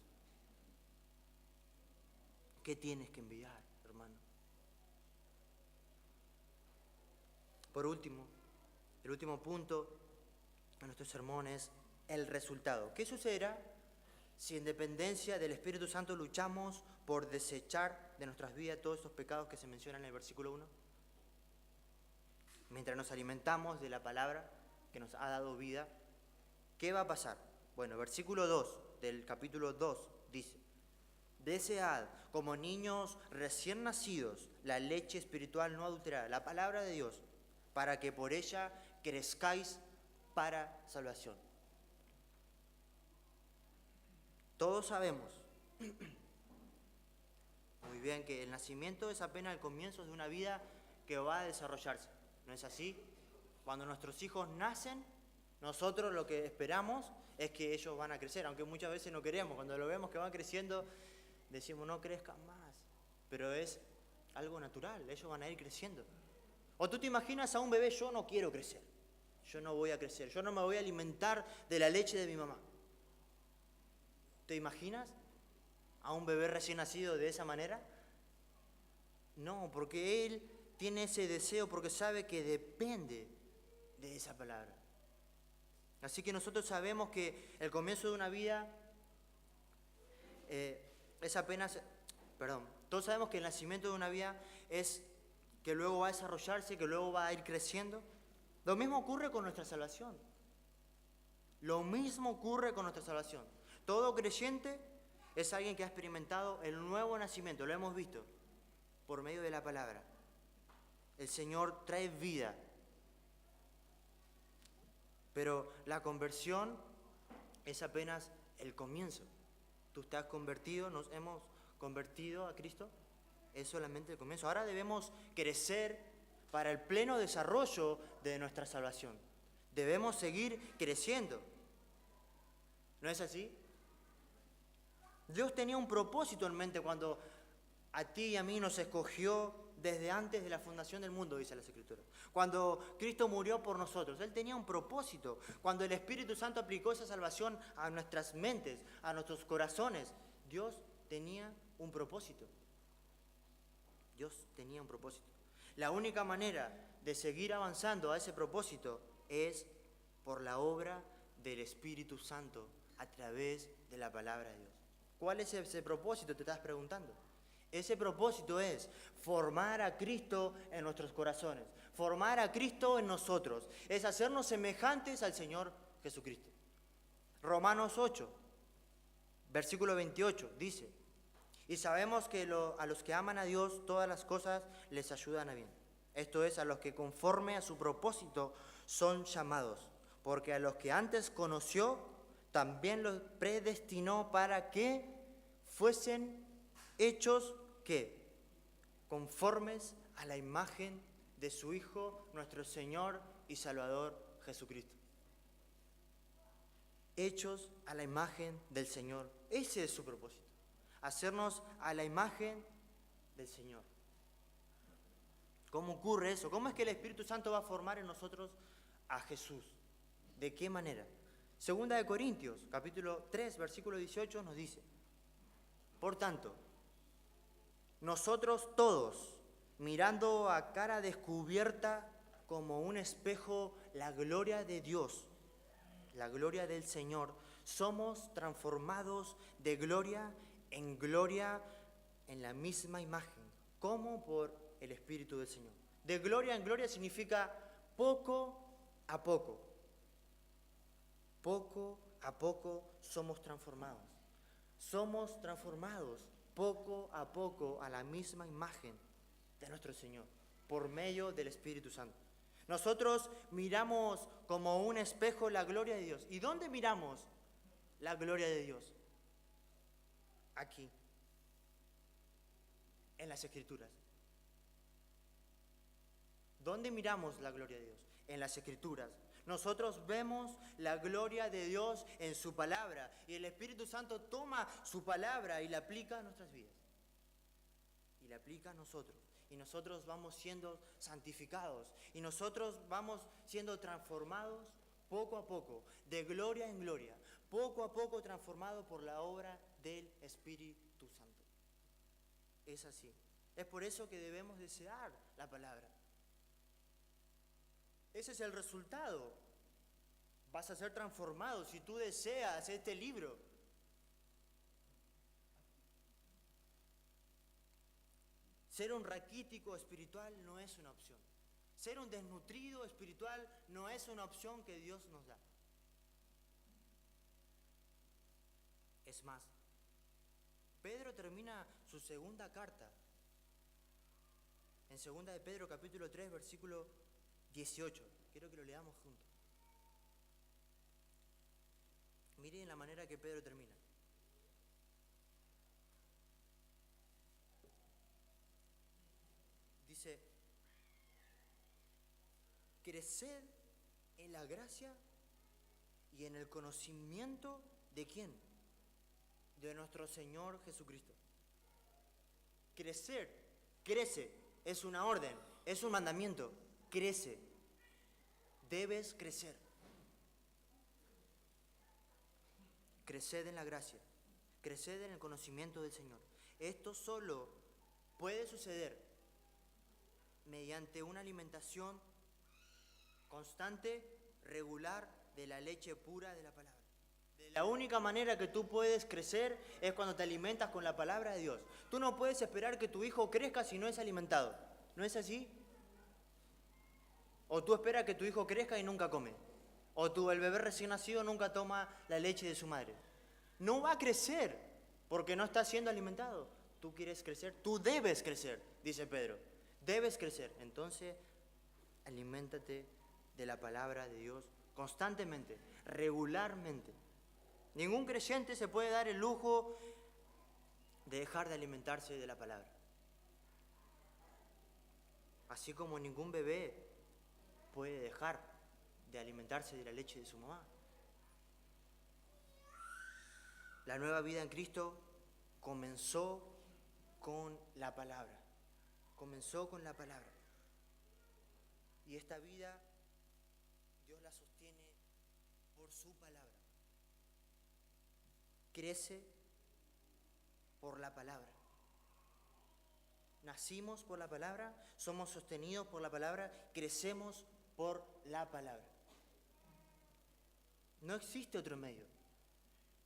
[SPEAKER 1] ¿Qué tienes que envidiar, hermano? Por último, el último punto de nuestro sermón es el resultado. ¿Qué sucederá si en dependencia del Espíritu Santo luchamos por desechar de nuestras vidas todos estos pecados que se mencionan en el versículo 1? Mientras nos alimentamos de la palabra que nos ha dado vida, ¿qué va a pasar? Bueno, versículo 2 del capítulo 2 dice: desead como niños recién nacidos la leche espiritual no adulterada, la palabra de Dios, para que por ella crezcáis para salvación. Todos sabemos muy bien que el nacimiento es apenas el comienzo de una vida que va a desarrollarse. ¿No es así? Cuando nuestros hijos nacen, nosotros lo que esperamos es que ellos van a crecer, aunque muchas veces no queremos. Cuando lo vemos que van creciendo, decimos no crezcan más. Pero es algo natural, ellos van a ir creciendo. O tú te imaginas a un bebé: yo no quiero crecer, yo no voy a crecer, yo no me voy a alimentar de la leche de mi mamá. ¿Te imaginas a un bebé recién nacido de esa manera? No, porque él tiene ese deseo, porque sabe que depende de esa palabra. Así que nosotros sabemos que el comienzo de una vida es apenas... todos sabemos que el nacimiento de una vida es que luego va a desarrollarse, que luego va a ir creciendo. Lo mismo ocurre con nuestra salvación. Lo mismo ocurre con nuestra salvación. Todo creyente es alguien que ha experimentado el nuevo nacimiento, lo hemos visto, por medio de la palabra. El Señor trae vida. Pero la conversión es apenas el comienzo. Tú estás convertido, nos hemos convertido a Cristo, es solamente el comienzo. Ahora debemos crecer para el pleno desarrollo de nuestra salvación. Debemos seguir creciendo. ¿No es así? Dios tenía un propósito en mente cuando a ti y a mí nos escogió desde antes de la fundación del mundo, dice las Escrituras. Cuando Cristo murió por nosotros, Él tenía un propósito. Cuando el Espíritu Santo aplicó esa salvación a nuestras mentes, a nuestros corazones, Dios tenía un propósito. Dios tenía un propósito. La única manera de seguir avanzando a ese propósito es por la obra del Espíritu Santo a través de la palabra de Dios. ¿Cuál es ese propósito? Te estás preguntando. Ese propósito es formar a Cristo en nuestros corazones, formar a Cristo en nosotros, es hacernos semejantes al Señor Jesucristo. Romanos 8, versículo 28, dice: y sabemos que a los que aman a Dios todas las cosas les ayudan a bien. Esto es, a los que conforme a su propósito son llamados, porque a los que antes conoció, también los predestinó para que fuesen hechos, ¿qué? Conformes a la imagen de su Hijo, nuestro Señor y Salvador Jesucristo. Hechos a la imagen del Señor. Ese es su propósito. Hacernos a la imagen del Señor. ¿Cómo ocurre eso? ¿Cómo es que el Espíritu Santo va a formar en nosotros a Jesús? ¿De qué manera? Segunda de Corintios, capítulo 3, versículo 18 nos dice: por tanto, nosotros todos, mirando a cara descubierta como un espejo la gloria de Dios, la gloria del Señor, somos transformados de gloria en gloria en la misma imagen, como por el Espíritu del Señor. De gloria en gloria significa poco a poco. Poco a poco somos transformados. Somos transformados poco a poco a la misma imagen de nuestro Señor, por medio del Espíritu Santo. Nosotros miramos como un espejo la gloria de Dios. ¿Y dónde miramos la gloria de Dios? Aquí, en las Escrituras. ¿Dónde miramos la gloria de Dios? En las Escrituras. Nosotros vemos la gloria de Dios en su palabra y el Espíritu Santo toma su palabra y la aplica a nuestras vidas. Y la aplica a nosotros. Y nosotros vamos siendo santificados. Y nosotros vamos siendo transformados poco a poco, de gloria en gloria. Poco a poco transformados por la obra del Espíritu Santo. Es así. Es por eso que debemos desear la palabra. Ese es el resultado. Vas a ser transformado si tú deseas este libro. Ser un raquítico espiritual no es una opción. Ser un desnutrido espiritual no es una opción que Dios nos da. Es más, Pedro termina su segunda carta en 2 de Pedro capítulo 3 versículo 18. Quiero que lo leamos juntos. Miren la manera que Pedro termina. Dice: creced en la gracia y en el conocimiento de ¿quién? De nuestro Señor Jesucristo. Crecer, crece, es una orden, es un mandamiento. Crece, debes crecer. Creced en la gracia, creced en el conocimiento del Señor. Esto solo puede suceder mediante una alimentación constante, regular, de la leche pura de la palabra. La única manera que tú puedes crecer es cuando te alimentas con la palabra de Dios. Tú no puedes esperar que tu hijo crezca si no es alimentado. ¿No es así? O tú esperas que tu hijo crezca y nunca come. O el bebé recién nacido nunca toma la leche de su madre. No va a crecer porque no está siendo alimentado. Tú quieres crecer, tú debes crecer, dice Pedro. Debes crecer. Entonces, aliméntate de la palabra de Dios constantemente, regularmente. Ningún creyente se puede dar el lujo de dejar de alimentarse de la palabra. Así como ningún bebé puede dejar de alimentarse de la leche de su mamá. La nueva vida en Cristo comenzó con la palabra. Comenzó con la palabra. Y esta vida Dios la sostiene por su palabra. Crece por la palabra. Nacimos por la palabra, somos sostenidos por la palabra, crecemos por la palabra. No existe otro medio.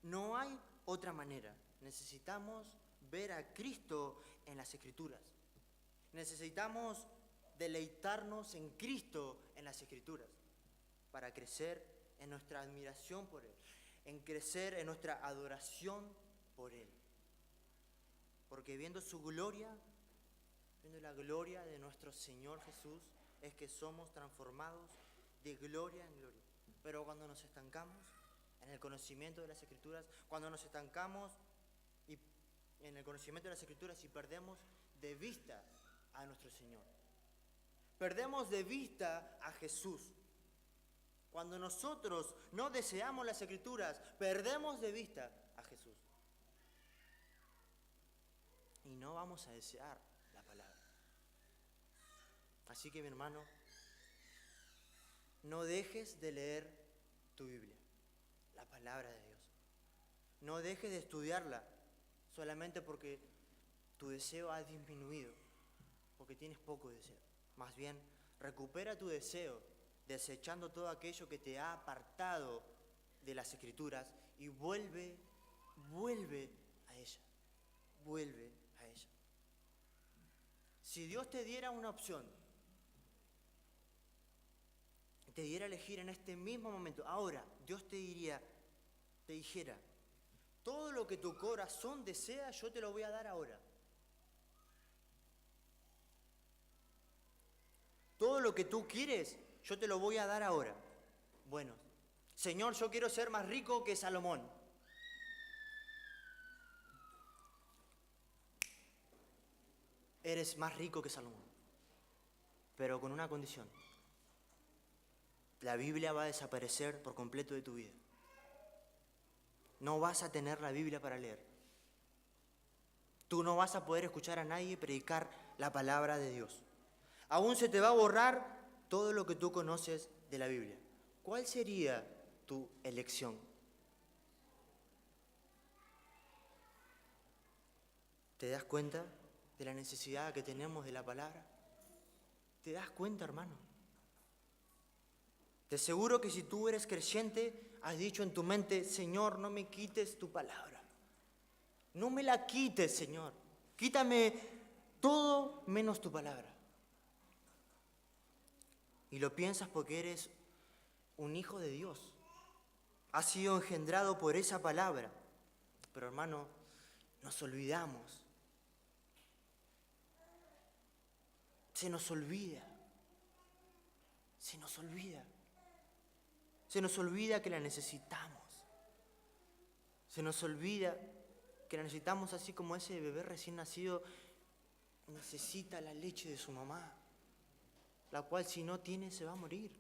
[SPEAKER 1] No hay otra manera. Necesitamos ver a Cristo en las Escrituras. Necesitamos deleitarnos en Cristo en las Escrituras para crecer en nuestra admiración por Él, en crecer en nuestra adoración por Él. Porque viendo su gloria, viendo la gloria de nuestro Señor Jesús, es que somos transformados de gloria en gloria. Pero cuando nos estancamos en el conocimiento de las Escrituras, cuando nos estancamos en el conocimiento de las Escrituras y perdemos de vista a nuestro Señor, perdemos de vista a Jesús. Cuando nosotros no deseamos las Escrituras, perdemos de vista a Jesús. Y no vamos a desear la palabra. Así que, mi hermano, no dejes de leer tu Biblia, la palabra de Dios. No dejes de estudiarla solamente porque tu deseo ha disminuido, porque tienes poco deseo. Más bien, recupera tu deseo desechando todo aquello que te ha apartado de las Escrituras y vuelve a ella. Vuelve a ella. Si Dios te diera una opción, te diera a elegir en este mismo momento, ahora Dios te dijera, todo lo que tu corazón desea, yo te lo voy a dar ahora. Todo lo que tú quieres, yo te lo voy a dar ahora. Bueno, Señor, yo quiero ser más rico que Salomón. Eres más rico que Salomón, pero con una condición. La Biblia va a desaparecer por completo de tu vida. No vas a tener la Biblia para leer. Tú no vas a poder escuchar a nadie predicar la palabra de Dios. Aún se te va a borrar todo lo que tú conoces de la Biblia. ¿Cuál sería tu elección? ¿Te das cuenta de la necesidad que tenemos de la palabra? ¿Te das cuenta, hermano? Te aseguro que si tú eres creyente, has dicho en tu mente, Señor, no me quites tu palabra. No me la quites, Señor. Quítame todo menos tu palabra. Y lo piensas porque eres un hijo de Dios. Has sido engendrado por esa palabra. Pero hermano, nos olvidamos. Se nos olvida. Se nos olvida. Se nos olvida que la necesitamos. Se nos olvida que la necesitamos así como ese bebé recién nacido necesita la leche de su mamá, la cual si no tiene se va a morir.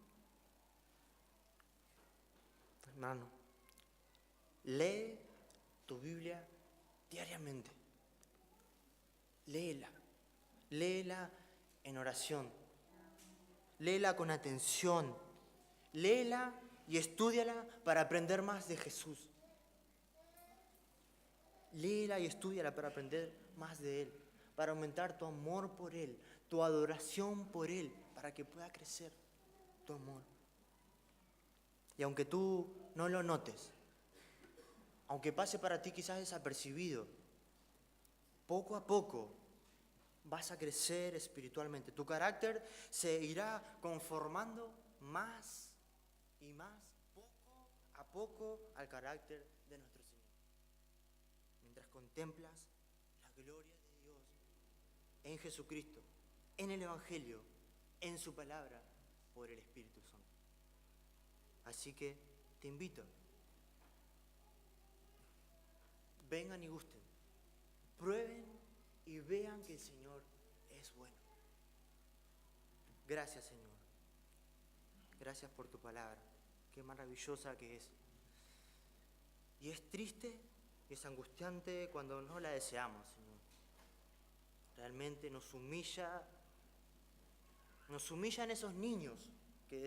[SPEAKER 1] Hermano, lee tu Biblia diariamente. Léela. Léela en oración. Léela con atención. Léela y estúdiala para aprender más de Jesús. Léela y estúdiala para aprender más de Él, para aumentar tu amor por Él, tu adoración por Él, para que pueda crecer tu amor. Y aunque tú no lo notes, aunque pase para ti quizás desapercibido, poco a poco vas a crecer espiritualmente. Tu carácter se irá conformando más y más, poco a poco, al carácter de nuestro Señor. Mientras contemplas la gloria de Dios en Jesucristo, en el Evangelio, en su palabra, por el Espíritu Santo. Así que te invito, vengan y gusten, prueben y vean que el Señor es bueno. Gracias, Señor. Gracias por tu palabra. Qué maravillosa que es. Y es triste y es angustiante cuando no la deseamos, Señor. Realmente nos humillan esos niños que